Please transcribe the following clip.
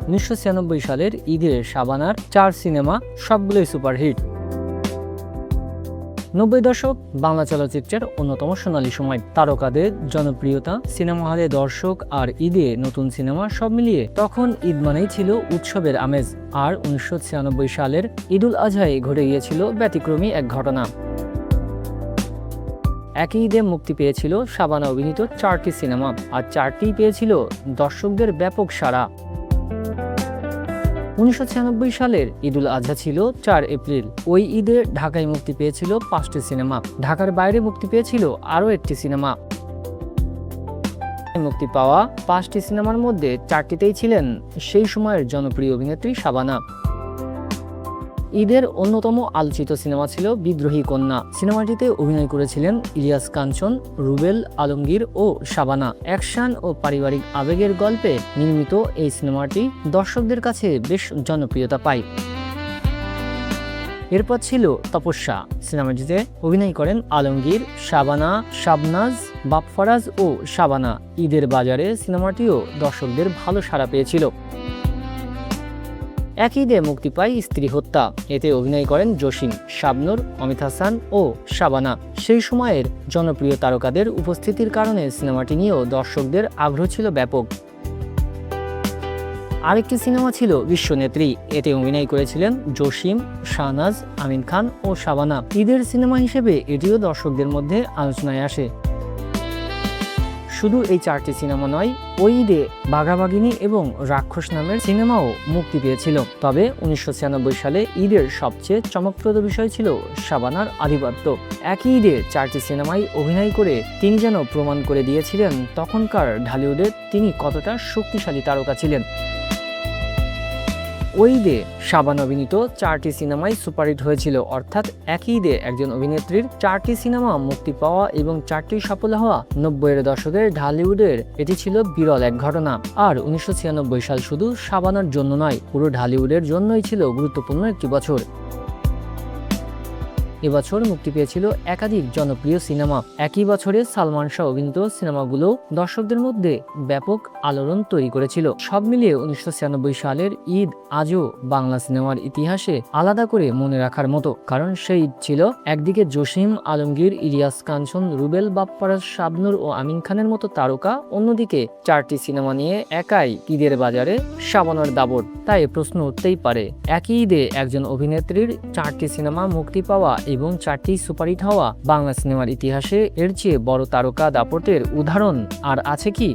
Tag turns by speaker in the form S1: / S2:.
S1: 1996 সালের ঈদে শাবানার 4 সিনেমা সবগুলোই সুপারহিট। 90 দশক বাংলা চলচ্চিত্রের অন্যতম সোনালী সময়। তারকাদের জনপ্রিয়তা, সিনেমা হলে দর্শক আর ঈদে নতুন সিনেমা সব মিলিয়ে তখন ঈদ মানেই ছিল উৎসবের আমেজ। আর 1996 সালের ঈদুল আজহায় ঘটে গিয়েছিল ব্যতিক্রমী এক ঘটনা। একই ঈদে মুক্তি পেয়েছিল শাবানা অভিনীত 4টি সিনেমা, আর 4টিই পেয়েছিল দর্শকদের ব্যাপক সাড়া। 1996 সালের ঈদুল আজহা ছিল 4 এপ্রিল। ওই ঈদে ঢাকায় মুক্তি পেয়েছিল 5টি সিনেমা, ঢাকার বাইরে মুক্তি পেয়েছিল আরও একটি সিনেমা। মুক্তি পাওয়া 5টি সিনেমার মধ্যে 4টিতেই ছিলেন সেই সময়ের জনপ্রিয় অভিনেত্রী শাবানা। ঈদের অন্যতম আলোচিত সিনেমা ছিল বিদ্রোহী কন্যা। সিনেমাটিতে অভিনয় করেছিলেন ইলিয়াস কাঞ্চন, রুবেল, আলমগীর ও শাবানা। অ্যাকশন ও পারিবারিক আবেগের গল্পে নির্মিত এই সিনেমাটি দর্শকদের কাছে বেশ জনপ্রিয়তা পায়। এরপর ছিল তপস্যা। সিনেমাটিতে অভিনয় করেন আলমগীর, শাবানা, শাবনাজ, বাপ্পারাজ ও শাবানা। ঈদের বাজারে সিনেমাটিও দর্শকদের ভালো সাড়া পেয়েছিল। একই ঈদে মুক্তি পায় স্ত্রী হত্যা। এতে অভিনয় করেন জসিম, শাবনূর, অমিত হাসান ও শাবানা। সেই সময়ের জনপ্রিয় তারকাদের উপস্থিতির কারণে সিনেমাটি নিয়েও দর্শকদের আগ্রহ ছিল ব্যাপক। আরেকটি সিনেমা ছিল বিশ্বনেত্রী। এতে অভিনয় করেছিলেন জসিম, শাহনাজ, আমিন খান ও শাবানা। ঈদের সিনেমা হিসেবে এটিও দর্শকদের মধ্যে আলোচনায় আসে। শুধু এই 4টি সিনেমা নয়, ওই ঈদে বাঘাবাগিনী এবং রাক্ষস নামের সিনেমাও মুক্তি পেয়েছিল। তবে 1996 সালে ঈদের সবচেয়ে চমকপ্রদ বিষয় ছিল শাবানার আধিপত্য। একই ঈদে 4টি সিনেমায় অভিনয় করে তিনি যেন প্রমাণ করে দিয়েছিলেন তখনকার ঢালিউডে তিনি কতটা শক্তিশালী তারকা ছিলেন। ওই ঈদে শাবানা অভিনীত 4টি সিনেমাই সুপারহিট হয়েছিল, অর্থাৎ একই ঈদে একজন অভিনেত্রীর 4টি সিনেমা মুক্তি পাওয়া এবং 4টি সফল হওয়া 90-এর দশকের ঢালিউডের এটি ছিল বিরল এক ঘটনা। আর 1996 সাল শুধু শাবানার জন্য নয়, পুরো ঢালিউডের জন্যই ছিল গুরুত্বপূর্ণ একটি বছর। এবছর মুক্তি পেয়েছিল একাধিক জনপ্রিয় সিনেমা। একই বছরে সালমান শাহ অভিনীত সিনেমাগুলো দর্শকদের মধ্যে ব্যাপক আলোড়ন তৈরি করেছিল। সব মিলিয়ে 1996 সালের ঈদ আজও বাংলা সিনেমার ইতিহাসে আলাদা করে মনে রাখার মতো, কারণ সেই ঈদ ছিল একদিকে জসিম, আলমগীর, ইলিয়াস কাঞ্চন, রুবেল, বাপ্পারাজ, শাবনূর ও আমিন খানের মতো তারকা, অন্যদিকে 4টি সিনেমা নিয়ে একাই ঈদের বাজারে শাবানার দাপট। তাই প্রশ্ন উঠতেই পারে, একই ঈদে একজন অভিনেত্রীর 4টি সিনেমা মুক্তি পাওয়া এবং 4টি সুপারহিট হওয়া বাংলা সিনেমার ইতিহাসে এর চেয়ে বড় তারকা দাপটের উদাহরণ আর আছে কি?